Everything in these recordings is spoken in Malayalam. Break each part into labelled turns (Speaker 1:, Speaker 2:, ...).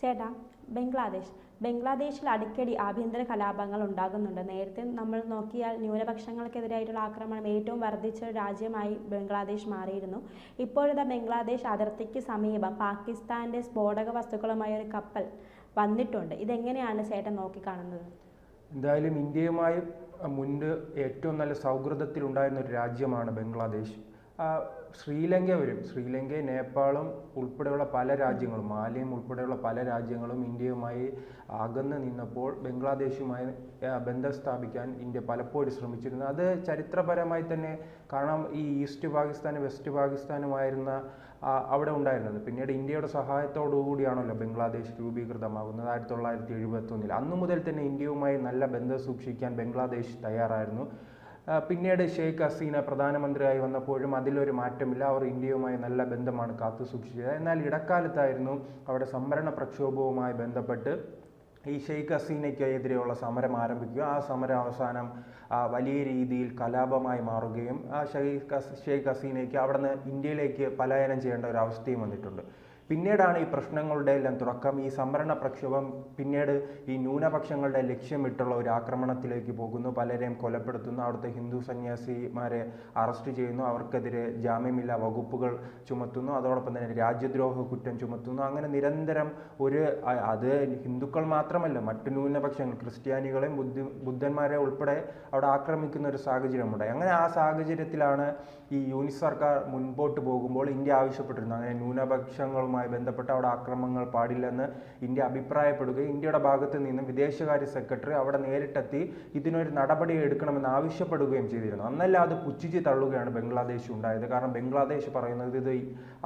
Speaker 1: ചേട്ടാ, ബംഗ്ലാദേശിൽ അടിക്കടി ആഭ്യന്തര കലാപങ്ങൾ ഉണ്ടാകുന്നുണ്ട്. നേരത്തെ നമ്മൾ നോക്കിയാൽ ന്യൂനപക്ഷങ്ങൾക്കെതിരായിട്ടുള്ള ആക്രമണം ഏറ്റവും വർദ്ധിച്ച രാജ്യമായി ബംഗ്ലാദേശ് മാറിയിരുന്നു. ഇപ്പോഴത്തെ ബംഗ്ലാദേശ് അതിർത്തിക്ക് സമീപം പാകിസ്ഥാൻ്റെ സ്ഫോടക വസ്തുക്കളുമായ ഒരു കപ്പൽ വന്നിട്ടുണ്ട്. ഇതെങ്ങനെയാണ് ചേട്ടൻ നോക്കിക്കാണുന്നത്?
Speaker 2: എന്തായാലും ഇന്ത്യയുമായി മുൻപ് ഏറ്റവും നല്ല സൗഹൃദത്തിലുണ്ടായിരുന്ന ഒരു രാജ്യമാണ് ബംഗ്ലാദേശ്. ശ്രീലങ്ക, നേപ്പാളും ഉൾപ്പെടെയുള്ള പല രാജ്യങ്ങളും, മാലിയും ഉൾപ്പെടെയുള്ള പല രാജ്യങ്ങളും ഇന്ത്യയുമായി അകന്ന് നിന്നപ്പോൾ ബംഗ്ലാദേശുമായി ബന്ധം സ്ഥാപിക്കാൻ ഇന്ത്യ പലപ്പോഴും ശ്രമിച്ചിരുന്നു. അത് ചരിത്രപരമായി തന്നെ കാരണം ഈ ഈസ്റ്റ് പാകിസ്ഥാനും വെസ്റ്റ് പാകിസ്ഥാനുമായിരുന്ന അവിടെ ഉണ്ടായിരുന്നത്. പിന്നീട് ഇന്ത്യയുടെ സഹായത്തോടു കൂടിയാണല്ലോ ബംഗ്ലാദേശ് രൂപീകൃതമാകുന്നത് 1971. അന്നു മുതൽ തന്നെ ഇന്ത്യയുമായി നല്ല ബന്ധം സൂക്ഷിക്കാൻ ബംഗ്ലാദേശ് തയ്യാറായിരുന്നു. പിന്നീട് ഷെയ്ഖ് ഹസീന പ്രധാനമന്ത്രിയായി വന്നപ്പോഴും അതിലൊരു മാറ്റമില്ല. അവർ ഇന്ത്യയുമായി നല്ല ബന്ധമാണ് കാത്തു സൂക്ഷിച്ചത്. എന്നാൽ ഇടക്കാലത്തായിരുന്നു അവിടെ സംവരണ പ്രക്ഷോഭവുമായി ബന്ധപ്പെട്ട് ഈ ഷെയ്ഖ് ഹസീനയ്ക്കെതിരെയുള്ള സമരം ആരംഭിക്കുക. ആ സമരം അവസാനം വലിയ രീതിയിൽ കലാപമായി മാറുകയും ഷെയ്ഖ് ഹസീനയ്ക്ക് അവിടെ നിന്ന് ഇന്ത്യയിലേക്ക് പലായനം ചെയ്യേണ്ട ഒരു അവസ്ഥയും വന്നിട്ടുണ്ട്. പിന്നീടാണ് ഈ പ്രശ്നങ്ങളുടെ എല്ലാം തുടക്കം. ഈ സംവരണ പ്രക്ഷോഭം പിന്നീട് ഈ ന്യൂനപക്ഷങ്ങളുടെ ലക്ഷ്യമിട്ടുള്ള ഒരു ആക്രമണത്തിലേക്ക് പോകുന്നു. പലരെയും കൊലപ്പെടുത്തുന്നു. അവിടുത്തെ ഹിന്ദു സന്യാസിമാരെ അറസ്റ്റ് ചെയ്യുന്നു. അവർക്കെതിരെ ജാമ്യമില്ലാ വകുപ്പുകൾ ചുമത്തുന്നു. അതോടൊപ്പം തന്നെ രാജ്യദ്രോഹ കുറ്റം ചുമത്തുന്നു. അങ്ങനെ നിരന്തരം അത് ഹിന്ദുക്കൾ മാത്രമല്ല, മറ്റു ന്യൂനപക്ഷങ്ങൾ ക്രിസ്ത്യാനികളെയും ബുദ്ധന്മാരെ ഉൾപ്പെടെ അവിടെ ആക്രമിക്കുന്ന ഒരു സാഹചര്യമുണ്ടായി. അങ്ങനെ ആ സാഹചര്യത്തിലാണ് ഈ യൂണിറ്റ് സർക്കാർ മുൻപോട്ട് പോകുമ്പോൾ ഇന്ത്യ ആവശ്യപ്പെട്ടിരുന്നു അങ്ങനെ ന്യൂനപക്ഷങ്ങളുമായി ബന്ധപ്പെട്ട അവിടെ ആക്രമണങ്ങൾ പാടില്ലെന്ന് ഇന്ത്യ അഭിപ്രായപ്പെടുകയും ഇന്ത്യയുടെ ഭാഗത്ത് നിന്നും വിദേശകാര്യ സെക്രട്ടറി അവിടെ നേരിട്ടെത്തി ഇതിനൊരു നടപടി എടുക്കണമെന്ന് ആവശ്യപ്പെടുകയും ചെയ്തിരുന്നു. അന്നല്ല അത് പുച്ഛിച്ച് തള്ളുകയാണ് ബംഗ്ലാദേശ് ഉണ്ടായത്. കാരണം ബംഗ്ലാദേശ് പറയുന്നത് ഇത്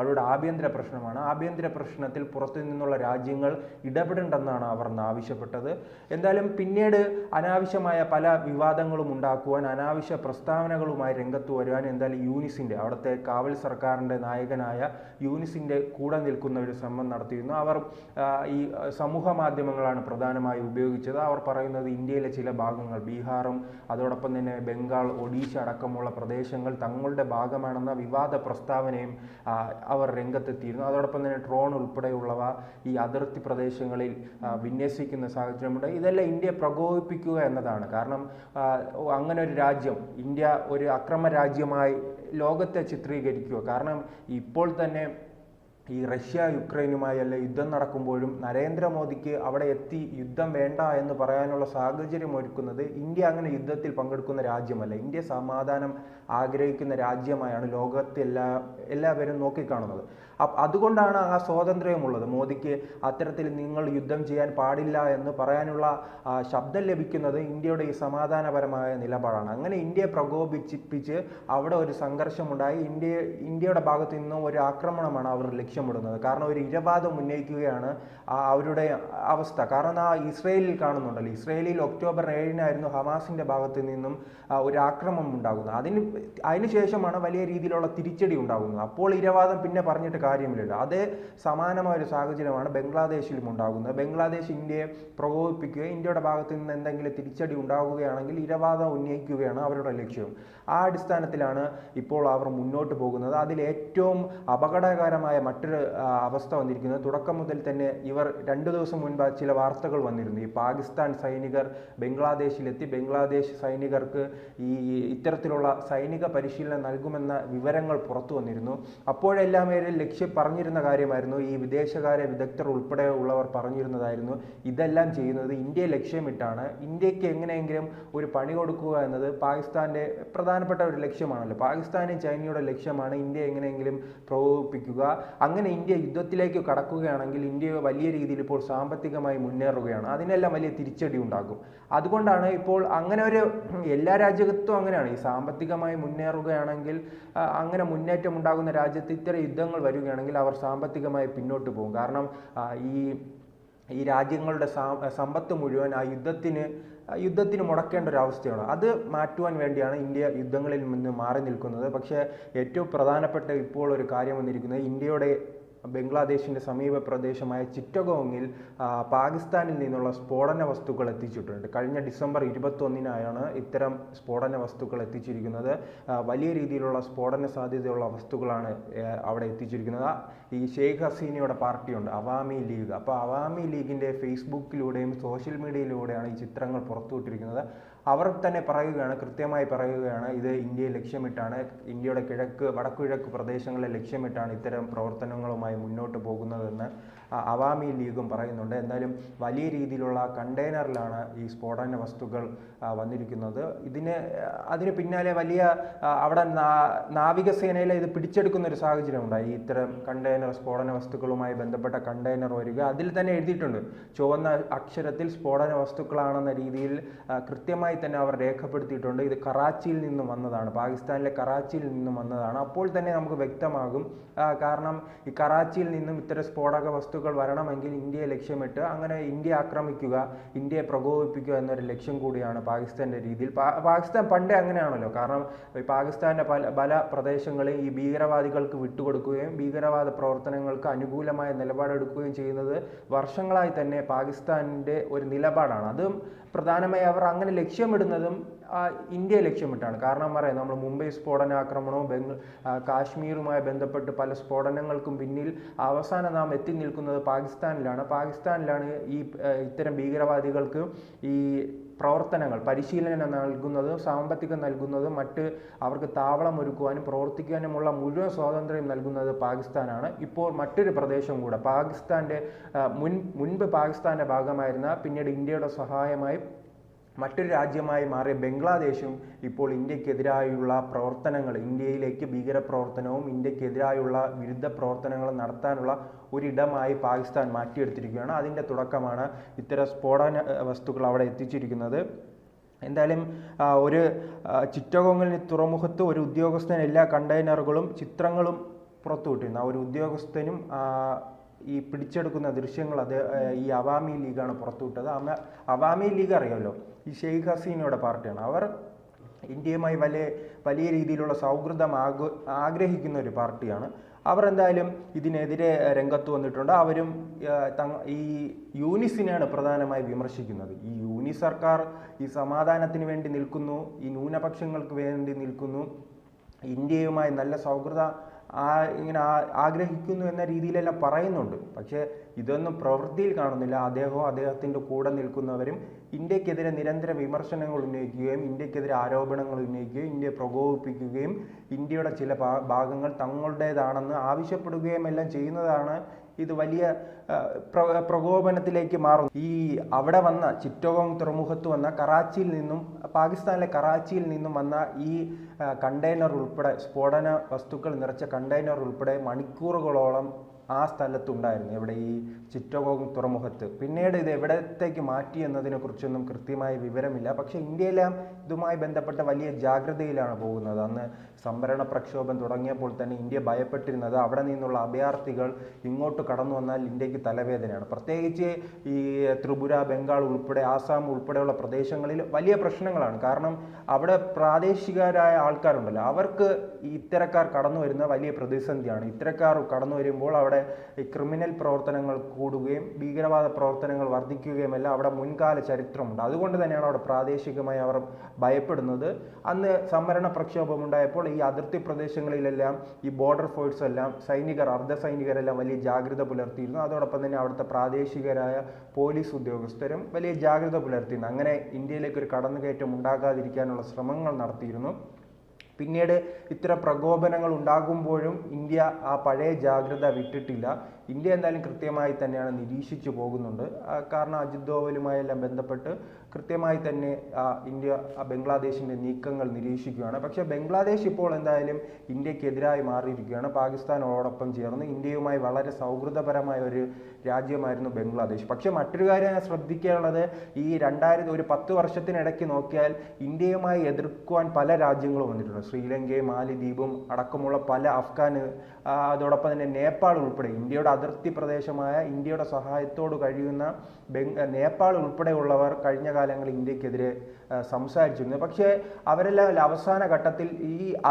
Speaker 2: അവരുടെ ആഭ്യന്തര പ്രശ്നമാണ്. ആഭ്യന്തര പ്രശ്നത്തിൽ പുറത്തു നിന്നുള്ള രാജ്യങ്ങൾ ഇടപെടേണ്ടെന്നാണ് അവർ ആവശ്യപ്പെട്ടത്. എന്തായാലും പിന്നീട് അനാവശ്യമായ പല വിവാദങ്ങളും ഉണ്ടാക്കുവാൻ, അനാവശ്യ പ്രസ്താവനകളുമായി രംഗത്ത് വരുവാൻ എന്തായാലും യൂനിസിൻ്റെ അവിടുത്തെ കാവൽ സർക്കാരിൻ്റെ നായകനായ യൂനിസിൻ്റെ കൂടെ നിൽക്കുന്ന ഒരു ശ്രമം നടത്തിയിരുന്നു. അവർ ഈ സമൂഹ മാധ്യമങ്ങളാണ് പ്രധാനമായി ഉപയോഗിച്ചത്. അവർ പറയുന്നത് ഇന്ത്യയിലെ ചില ഭാഗങ്ങൾ, ബീഹാറും അതോടൊപ്പം തന്നെ ബംഗാൾ, ഒഡീഷ അടക്കമുള്ള പ്രദേശങ്ങൾ തങ്ങളുടെ ഭാഗമാണെന്ന വിവാദ പ്രസ്താവനയും അവർ രംഗത്തെത്തിയിരുന്നു. അതോടൊപ്പം തന്നെ ഡ്രോൺ ഉൾപ്പെടെയുള്ളവ ഈ അതിർത്തി പ്രദേശങ്ങളിൽ വിന്യസിക്കുന്ന സാഹചര്യമുണ്ട്. ഇതെല്ലാം ഇന്ത്യയെ പ്രകോപിപ്പിക്കുക എന്നതാണ്. കാരണം അങ്ങനെ ഒരു രാജ്യം, ഇന്ത്യ ഒരു അക്രമ രാജ്യമായി ലോകത്തെ ചിത്രീകരിക്കുക. കാരണം ഇപ്പോൾ തന്നെ ഈ റഷ്യ യുക്രൈനുമായി അല്ല യുദ്ധം നടക്കുമ്പോഴും നരേന്ദ്രമോദിക്ക് അവിടെ എത്തി യുദ്ധം വേണ്ട എന്ന് പറയാനുള്ള സാഹചര്യം ഒരുക്കുന്നത് ഇന്ത്യ അങ്ങനെ യുദ്ധത്തിൽ പങ്കെടുക്കുന്ന രാജ്യമല്ല. ഇന്ത്യ സമാധാനം ആഗ്രഹിക്കുന്ന രാജ്യമായാണ് ലോകത്തെ എല്ലാവരും നോക്കിക്കാണുന്നത്. അതുകൊണ്ടാണ് ആ സ്വാതന്ത്ര്യമുള്ളത്. മോദിക്ക് അത്തരത്തിൽ നിങ്ങൾ യുദ്ധം ചെയ്യാൻ പാടില്ല എന്ന് പറയാനുള്ള ശബ്ദം ലഭിക്കുന്നത് ഇന്ത്യയുടെ ഈ സമാധാനപരമായ നിലപാടാണ്. അങ്ങനെ ഇന്ത്യയെ പ്രകോപിപ്പിച്ച് അവിടെ ഒരു സംഘർഷമുണ്ടായി. ഇന്ത്യയുടെ ഭാഗത്തു നിന്നും ഒരു ആക്രമണമാണ് അവർ ലക്ഷ്യമിടുന്നത്. കാരണം ഒരു ഇരവാദം ഉന്നയിക്കുകയാണ് അവരുടെ അവസ്ഥ. കാരണം ഇസ്രയേലിൽ കാണുന്നുണ്ടല്ലോ, ഇസ്രയേലിൽ ഒക്ടോബർ 7 ഹമാസിന്റെ ഭാഗത്തു നിന്നും ഒരു ആക്രമണം ഉണ്ടാകുന്നത്. അതിനുശേഷമാണ് വലിയ രീതിയിലുള്ള തിരിച്ചടി ഉണ്ടാകുന്നത്. അപ്പോൾ ഇരവാദം പിന്നെ പറഞ്ഞിട്ട് കാര്യമില്ലല്ലോ. അതേ സമാനമായ ഒരു സാഹചര്യമാണ് ബംഗ്ലാദേശിലും ഉണ്ടാകുന്നത്. ബംഗ്ലാദേശ് ഇന്ത്യയെ പ്രകോപിപ്പിക്കുക, ഇന്ത്യയുടെ ഭാഗത്ത് നിന്ന് എന്തെങ്കിലും തിരിച്ചടി ഉണ്ടാകുകയാണെങ്കിൽ ഇരവാദം ഉന്നയിക്കുകയാണ് അവരുടെ ലക്ഷ്യം. ആ അടിസ്ഥാനത്തിലാണ് ഇപ്പോൾ അവർ മുന്നോട്ട് പോകുന്നത്. അതിൽ ഏറ്റവും അപകടകരമായ മറ്റൊരു അവസ്ഥ വന്നിരിക്കുന്നത്, തുടക്കം മുതൽ തന്നെ ഇവർ 2 ദിവസം മുൻപ് ചില വാർത്തകൾ വന്നിരുന്നു. ഈ പാകിസ്ഥാൻ സൈനികർ ബംഗ്ലാദേശിലെത്തി ബംഗ്ലാദേശ് സൈനികർക്ക് ഇത്തരത്തിലുള്ള സൈനിക പരിശീലനം നൽകുമെന്ന വിവരങ്ങൾ പുറത്തു വന്നിരുന്നു. അപ്പോഴെല്ലാം പറഞ്ഞിരുന്ന കാര്യമായിരുന്നു, ഈ വിദേശകാര്യ വിദഗ്ധർ ഉൾപ്പെടെ ഉള്ളവർ പറഞ്ഞിരുന്നതായിരുന്നു, ഇതെല്ലാം ചെയ്യുന്നത് ഇന്ത്യയെ ലക്ഷ്യമിട്ടാണ്. ഇന്ത്യക്ക് എങ്ങനെയെങ്കിലും ഒരു പണി കൊടുക്കുക എന്നത് പാകിസ്ഥാന്റെ പ്രധാനപ്പെട്ട ഒരു ലക്ഷ്യമാണല്ലോ. പാകിസ്ഥാനും ചൈനയുടെ ലക്ഷ്യമാണ് ഇന്ത്യയെ എങ്ങനെയെങ്കിലും പ്രകോപിപ്പിക്കുക. അങ്ങനെ ഇന്ത്യ യുദ്ധത്തിലേക്ക് കടക്കുകയാണെങ്കിൽ ഇന്ത്യ വലിയ രീതിയിൽ ഇപ്പോൾ സാമ്പത്തികമായി മുന്നേറുകയാണ്. അതിനെല്ലാം വലിയ തിരിച്ചടി ഉണ്ടാകും. അതുകൊണ്ടാണ് ഇപ്പോൾ അങ്ങനെ ഒരു എല്ലാ രാജ്യത്തും അങ്ങനെയാണ്. ഈ സാമ്പത്തികമായി മുന്നേറുകയാണെങ്കിൽ, അങ്ങനെ മുന്നേറ്റം ഉണ്ടാകുന്ന രാജ്യത്ത് ഇത്തരം യുദ്ധങ്ങൾ വരികയാണെങ്കിൽ അവർ സാമ്പത്തികമായി പിന്നോട്ട് പോകും. കാരണം ഈ രാജ്യങ്ങളുടെ സമ്പത്ത് മുഴുവൻ ആ യുദ്ധത്തിന് മുടക്കേണ്ട ഒരു അവസ്ഥയാണ്. അത് മാറ്റുവാൻ വേണ്ടിയാണ് ഇന്ത്യ യുദ്ധങ്ങളിൽ നിന്ന് മാറി നിൽക്കുന്നത്. പക്ഷേ ഏറ്റവും പ്രധാനപ്പെട്ട ഇപ്പോൾ ഒരു കാര്യം വന്നിരിക്കുന്നത്, ഇന്ത്യയുടെ ബംഗ്ലാദേശിൻ്റെ സമീപ പ്രദേശമായ ചിറ്റഗോങ്ങിൽ പാകിസ്ഥാനിൽ നിന്നുള്ള സ്ഫോടന വസ്തുക്കൾ എത്തിച്ചിട്ടുണ്ട്. കഴിഞ്ഞ ഡിസംബർ 21-നായാണ് ഇത്തരം സ്ഫോടന വസ്തുക്കൾ എത്തിച്ചിരിക്കുന്നത്. വലിയ രീതിയിലുള്ള സ്ഫോടന സാധ്യതയുള്ള വസ്തുക്കളാണ് അവിടെ എത്തിച്ചിരിക്കുന്നത്. ഈ ഷെയ്ഖ് ഹസീനയുടെ പാർട്ടിയുണ്ട് അവാമി ലീഗ്. അപ്പോൾ അവാമി ലീഗിൻ്റെ ഫേസ്ബുക്കിലൂടെയും സോഷ്യൽ മീഡിയയിലൂടെയാണ് ഈ ചിത്രങ്ങൾ പുറത്തുവിട്ടിരിക്കുന്നത്. അവർ തന്നെ കൃത്യമായി പറയുകയാണ് ഇത് ഇന്ത്യയെ ലക്ഷ്യമിട്ടാണ്, ഇന്ത്യയുടെ വടക്കുകിഴക്ക് പ്രദേശങ്ങളെ ലക്ഷ്യമിട്ടാണ് ഇത്തരം പ്രവർത്തനങ്ങളുമായി മുന്നോട്ട് പോകുന്നതെന്ന് അവാമി ലീഗും പറയുന്നുണ്ട്. എന്തായാലും വലിയ രീതിയിലുള്ള കണ്ടെയ്നറിലാണ് ഈ സ്ഫോടന വസ്തുക്കൾ വന്നിരിക്കുന്നത്. അതിന് പിന്നാലെ വലിയ അവിടെ നാവികസേനയിലെ ഇത് പിടിച്ചെടുക്കുന്ന ഒരു സാഹചര്യം ഉണ്ടായി. ഇത്തരം കണ്ടെയ്നർ സ്ഫോടന വസ്തുക്കളുമായി ബന്ധപ്പെട്ട കണ്ടെയ്നർ വരിക, അതിൽ തന്നെ എഴുതിയിട്ടുണ്ട് ചുവന്ന അക്ഷരത്തിൽ സ്ഫോടന വസ്തുക്കളാണെന്ന രീതിയിൽ കൃത്യമായി തന്നെ അവർ രേഖപ്പെടുത്തിയിട്ടുണ്ട്. ഇത് കറാച്ചിയിൽ നിന്നും വന്നതാണ്, പാകിസ്ഥാനിലെ കറാച്ചിയിൽ നിന്നും വന്നതാണ്. അപ്പോൾ തന്നെ നമുക്ക് വ്യക്തമാകും, കാരണം ഈ കറാച്ചിയിൽ നിന്നും ഇത്തരം സ്ഫോടക വസ്തുക്കൾ വരണമെങ്കിൽ ഇന്ത്യയെ ലക്ഷ്യമിട്ട് അങ്ങനെ ഇന്ത്യ ആക്രമിക്കുക, ഇന്ത്യയെ പ്രകോപിപ്പിക്കുക എന്നൊരു ലക്ഷ്യം കൂടിയാണ് പാകിസ്ഥാൻ്റെ രീതിയിൽ. പാകിസ്ഥാൻ പണ്ടേ അങ്ങനെയാണല്ലോ, കാരണം പാകിസ്ഥാൻ്റെ പല പ്രദേശങ്ങളിൽ ഈ ഭീകരവാദികൾക്ക് വിട്ടുകൊടുക്കുകയും ഭീകരവാദ പ്രവർത്തനങ്ങൾക്ക് അനുകൂലമായ നിലപാടെടുക്കുകയും ചെയ്യുന്നത് വർഷങ്ങളായി തന്നെ പാകിസ്ഥാനിൻ്റെ ഒരു നിലപാടാണ്. അതും പ്രധാനമായി അവർ അങ്ങനെ ലക്ഷ്യമിടുന്നതും ഇന്ത്യയെ ലക്ഷ്യമിട്ടാണ്. കാരണം പറയാം, നമ്മൾ മുംബൈ സ്ഫോടനാക്രമണവും കാശ്മീരുമായി ബന്ധപ്പെട്ട് പല സ്ഫോടനങ്ങൾക്കും പിന്നിൽ അവസാനം നാം എത്തി നിൽക്കുന്നത് പാകിസ്ഥാനിലാണ് ഈ ഇത്തരം ഭീകരവാദികൾക്ക് ഈ പ്രവർത്തനങ്ങൾ പരിശീലനം നൽകുന്നതും സാമ്പത്തികം നൽകുന്നതും അവർക്ക് താവളം ഒരുക്കുവാനും പ്രവർത്തിക്കാനുമുള്ള മുഴുവൻ സ്വാതന്ത്ര്യം നൽകുന്നത് പാകിസ്ഥാനാണ്. ഇപ്പോൾ മറ്റൊരു പ്രദേശം കൂടെ മുൻപ് പാകിസ്ഥാന്റെ ഭാഗമായിരുന്ന പിന്നീട് ഇന്ത്യയുടെ സഹായമായി മറ്റൊരു രാജ്യമായി മാറിയ ബംഗ്ലാദേശും ഇപ്പോൾ ഇന്ത്യക്കെതിരായുള്ള പ്രവർത്തനങ്ങൾ, ഇന്ത്യയിലേക്ക് ഭീകരപ്രവർത്തനവും ഇന്ത്യക്കെതിരായുള്ള വിരുദ്ധ പ്രവർത്തനങ്ങളും നടത്താനുള്ള ഒരിടമായി പാകിസ്ഥാൻ മാറ്റിയെടുത്തിരിക്കുകയാണ്. അതിൻ്റെ തുടക്കമാണ് ഇത്തരം സ്ഫോടന വസ്തുക്കൾ അവിടെ എത്തിച്ചിരിക്കുന്നത്. എന്തായാലും ഒരു ചിറ്റഗോങ്ങിൽ തുറമുഖത്ത് ഒരു ഉദ്യോഗസ്ഥൻ എല്ലാ കണ്ടെയ്നറുകളും ചിത്രങ്ങളും പുറത്തുവിട്ടിരുന്നു. ആ ഒരു ഉദ്യോഗസ്ഥനും ഈ പിടിച്ചെടുക്കുന്ന ദൃശ്യങ്ങൾ ഈ അവാമി ലീഗാണ് പുറത്തുവിട്ടത്. അവാമി ലീഗ് അറിയാമല്ലോ, ഈ ഷെയ്ഖ് ഹസീനയുടെ പാർട്ടിയാണ്. അവർ ഇന്ത്യയുമായി വലിയ രീതിയിലുള്ള സൗഹൃദം ആഗ്രഹിക്കുന്ന ഒരു പാർട്ടിയാണ്. അവർ എന്തായാലും ഇതിനെതിരെ രംഗത്ത് വന്നിട്ടുണ്ട്. അവരും ഈ യൂനിസിനെയാണ് പ്രധാനമായി വിമർശിക്കുന്നത്. ഈ യൂനിസ് സർക്കാർ ഈ സമാധാനത്തിന് വേണ്ടി നിൽക്കുന്നു, ഈ ന്യൂനപക്ഷങ്ങൾക്ക് വേണ്ടി നിൽക്കുന്നു, ഇന്ത്യയുമായി നല്ല ഇങ്ങനെ ആഗ്രഹിക്കുന്നു എന്ന രീതിയിലെല്ലാം പറയുന്നുണ്ട്. പക്ഷേ ഇതൊന്നും പ്രവൃത്തിയിൽ കാണുന്നില്ല. അദ്ദേഹത്തിൻ്റെ കൂടെ നിൽക്കുന്നവരും ഇന്ത്യക്കെതിരെ നിരന്തര വിമർശനങ്ങൾ ഉന്നയിക്കുകയും ഇന്ത്യക്കെതിരെ ആരോപണങ്ങൾ ഉന്നയിക്കുകയും ഇന്ത്യയെ പ്രകോപിപ്പിക്കുകയും ഇന്ത്യയുടെ ചില ഭാഗങ്ങൾ തങ്ങളുടേതാണെന്ന് ആവശ്യപ്പെടുകയും എല്ലാം ചെയ്യുന്നതാണ് ഇത് വലിയ പ്രകോപനത്തിലേക്ക് മാറും. അവിടെ വന്ന ചിറ്റഗോങ് തുറമുഖത്ത് വന്ന പാകിസ്ഥാനിലെ കറാച്ചിയിൽ നിന്നും വന്ന ഈ കണ്ടെയ്നർ ഉൾപ്പെടെ സ്ഫോടന വസ്തുക്കൾ നിറച്ച കണ്ടെയ്നർ ഉൾപ്പെടെ മണിക്കൂറുകളോളം ആ സ്ഥലത്തുണ്ടായിരുന്നു, ഇവിടെ ഈ ചിറ്റഗോങ് തുറമുഖത്ത്. പിന്നീട് ഇത് എവിടത്തേക്ക് മാറ്റി എന്നതിനെ കുറിച്ചൊന്നും കൃത്യമായ വിവരമില്ല. പക്ഷേ ഇന്ത്യയിലെല്ലാം ഇതുമായി ബന്ധപ്പെട്ട വലിയ ജാഗ്രതയിലാണ് പോകുന്നത്. അന്ന് സംവരണ പ്രക്ഷോഭം തുടങ്ങിയപ്പോൾ തന്നെ ഇന്ത്യ ഭയപ്പെട്ടിരുന്നത് അവിടെ നിന്നുള്ള അഭയാർത്ഥികൾ ഇങ്ങോട്ട് കടന്നു വന്നാൽ ഇന്ത്യക്ക് തലവേദനയാണ്. പ്രത്യേകിച്ച് ഈ ത്രിപുര, ബംഗാൾ ഉൾപ്പെടെ ആസാം ഉൾപ്പെടെയുള്ള പ്രദേശങ്ങളിൽ വലിയ പ്രശ്നങ്ങളാണ്. കാരണം അവിടെ പ്രാദേശികരായ ആൾക്കാരുണ്ടല്ലോ, അവർക്ക് ഇത്തരക്കാർ കടന്നു വരുന്ന വലിയ പ്രതിസന്ധിയാണ്. ഇത്തരക്കാർ കടന്നു വരുമ്പോൾ അവിടെ ഈ ക്രിമിനൽ പ്രവർത്തനങ്ങൾ കൂടുകയും ഭീകരവാദ പ്രവർത്തനങ്ങൾ വർദ്ധിക്കുകയും എല്ലാം അവിടെ മുൻകാല ചരിത്രമുണ്ട്. അതുകൊണ്ട് തന്നെയാണ് അവിടെ പ്രാദേശികമായി അവർ ഭയപ്പെടുന്നത്. അന്ന് സംവരണ പ്രക്ഷോഭം ഉണ്ടായപ്പോൾ ഈ അതിർത്തി പ്രദേശങ്ങളിലെല്ലാം ഈ ബോർഡർ ഫോഴ്സ് എല്ലാം അർദ്ധസൈനികരെല്ലാം വലിയ ജാഗ്രത പുലർത്തിയിരുന്നു. അതോടൊപ്പം തന്നെ അവിടുത്തെ പ്രാദേശികരായ പോലീസ് ഉദ്യോഗസ്ഥരും വലിയ ജാഗ്രത പുലർത്തിയിരുന്നു. അങ്ങനെ ഇന്ത്യയിലേക്ക് ഒരു കടന്നുകയറ്റം ഉണ്ടാകാതിരിക്കാനുള്ള ശ്രമങ്ങൾ നടത്തിയിരുന്നു. പിന്നീട് ഇത്തരം പ്രകോപനങ്ങൾ ഉണ്ടാകുമ്പോഴും ഇന്ത്യ ആ പഴയ ജാഗ്രത വിട്ടിട്ടില്ല. ഇന്ത്യ എന്തായാലും കൃത്യമായി തന്നെയാണ് നിരീക്ഷിച്ചു പോകുന്നുണ്ട്. കാരണം അജിത് ഡോവലുമായെല്ലാം ബന്ധപ്പെട്ട് കൃത്യമായി തന്നെ ഇന്ത്യ ബംഗ്ലാദേശിൻ്റെ നീക്കങ്ങൾ നിരീക്ഷിക്കുകയാണ്. പക്ഷേ ബംഗ്ലാദേശ് ഇപ്പോൾ എന്തായാലും ഇന്ത്യക്കെതിരായി മാറിയിരിക്കുകയാണ്. പാകിസ്ഥാനോടൊപ്പം ചേർന്ന് ഇന്ത്യയുമായി വളരെ സൗഹൃദപരമായ ഒരു രാജ്യമായിരുന്നു ബംഗ്ലാദേശ്. പക്ഷേ മറ്റൊരു കാര്യം ശ്രദ്ധിക്കാനുള്ളത്, ഈ ഒരു 10 വർഷത്തിനിടയ്ക്ക് നോക്കിയാൽ ഇന്ത്യയുമായി എതിർക്കുവാൻ പല രാജ്യങ്ങളും വന്നിട്ടുണ്ട്. ശ്രീലങ്കയും മാലിദ്വീപും അടക്കമുള്ള പല അതോടൊപ്പം തന്നെ നേപ്പാൾ ഉൾപ്പെടെ ഇന്ത്യയുടെ അതിർത്തി പ്രദേശമായ ഇന്ത്യയുടെ സഹായത്തോട് കഴിയുന്ന നേപ്പാൾ ഉൾപ്പെടെയുള്ളവർ കഴിഞ്ഞ കാലങ്ങളിൽ ഇന്ത്യക്കെതിരെ സംസാരിച്ചിരുന്നു. പക്ഷേ അവരെല്ലാം അവസാന ഘട്ടത്തിൽ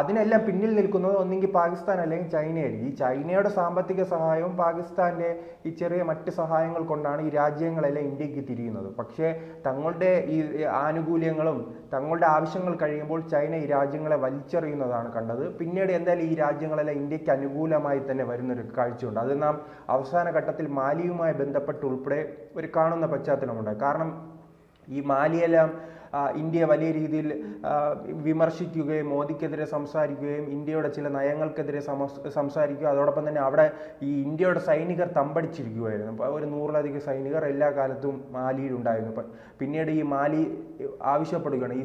Speaker 2: അതിനെല്ലാം പിന്നിൽ നിൽക്കുന്നത് ഒന്നെങ്കിൽ പാകിസ്ഥാൻ അല്ലെങ്കിൽ ചൈനയായിരിക്കും. ഈ ചൈനയുടെ സാമ്പത്തിക സഹായവും പാകിസ്ഥാന്റെ ഈ ചെറിയ മറ്റ് സഹായങ്ങൾ കൊണ്ടാണ് ഈ രാജ്യങ്ങളെല്ലാം ഇന്ത്യക്ക് തിരിയുന്നത്. പക്ഷേ തങ്ങളുടെ ഈ ആനുകൂല്യങ്ങളും തങ്ങളുടെ ആവശ്യങ്ങൾ കഴിയുമ്പോൾ ചൈന ഈ രാജ്യങ്ങളെ വലിച്ചെറിയുന്നതാണ് കണ്ടത്. പിന്നീട് എന്തായാലും ഈ രാജ്യങ്ങളെല്ലാം ഇന്ത്യക്ക് അനുകൂലമായി തന്നെ വരുന്നൊരു കാഴ്ചയുണ്ട്. അത് നാം അവസാന ഘട്ടത്തിൽ മാലിയുമായി ബന്ധപ്പെട്ട് ഉൾപ്പെടെ ഒരു കാണുന്ന പശ്ചാത്തലമുണ്ട്. കാരണം ഈ മാലിയെല്ലാം ഇന്ത്യയെ വലിയ രീതിയിൽ വിമർശിക്കുകയും മോദിക്കെതിരെ സംസാരിക്കുകയും ഇന്ത്യയുടെ ചില നയങ്ങൾക്കെതിരെ സംസാരിക്കുകയും അതോടൊപ്പം തന്നെ അവിടെ ഈ ഇന്ത്യയുടെ സൈനികർ തമ്പടിച്ചിരിക്കുകയായിരുന്നു. ഒരു 100-ലധികം സൈനികർ എല്ലാ കാലത്തും മാലിയിൽ ഉണ്ടായിരുന്നു. പിന്നീട് ഈ മാലി ആവശ്യപ്പെടുകയാണ് ഈ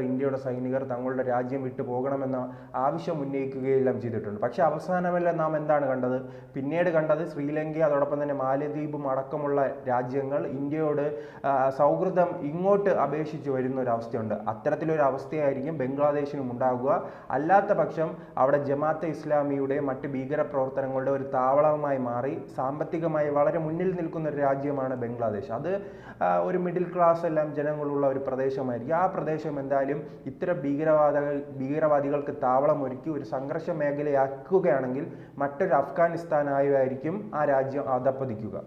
Speaker 2: ഇന്ത്യയുടെ സൈനികർ തങ്ങളുടെ രാജ്യം വിട്ടു പോകണമെന്ന ആവശ്യം ഉന്നയിക്കുകയെല്ലാം ചെയ്തിട്ടുണ്ട്. പക്ഷേ അവസാനമെല്ലാം നാം എന്താണ് കണ്ടത്? പിന്നീട് കണ്ടത് ശ്രീലങ്ക അതോടൊപ്പം തന്നെ മാലദ്വീപും അടക്കമുള്ള രാജ്യങ്ങൾ ഇന്ത്യയോട് സൗഹൃദം ഇങ്ങോട്ട് അപേക്ഷിച്ച് വരുന്ന ഒരവസ്ഥയുണ്ട്. അത്തരത്തിലൊരു അവസ്ഥയായിരിക്കും ബംഗ്ലാദേശിനും ഉണ്ടാകുക. അല്ലാത്ത പക്ഷം അവിടെ ജമാഅത്തെ ഇസ്ലാമിയുടെ മറ്റ് ഭീകര പ്രവർത്തനങ്ങളുടെ ഒരു താവളമായി മാറി സാമ്പത്തികമായി വളരെ മുന്നിൽ നിൽക്കുന്ന ഒരു രാജ്യമാണ് ബംഗ്ലാദേശ്. അത് ഒരു മിഡിൽ ക്ലാസ് എല്ലാം ജനങ്ങളുള്ള ഒരു പ്രദേശമായിരിക്കും. ആ പ്രദേശം എന്തായാലും ഇത്തരം ഭീകരവാദികൾക്ക് താവളമൊരുക്കി ഒരു സംഘർഷ മേഖലയാക്കുകയാണെങ്കിൽ മറ്റൊരു അഫ്ഗാനിസ്ഥാനായിരിക്കും ആ രാജ്യം അധപ്പതിക്കുക.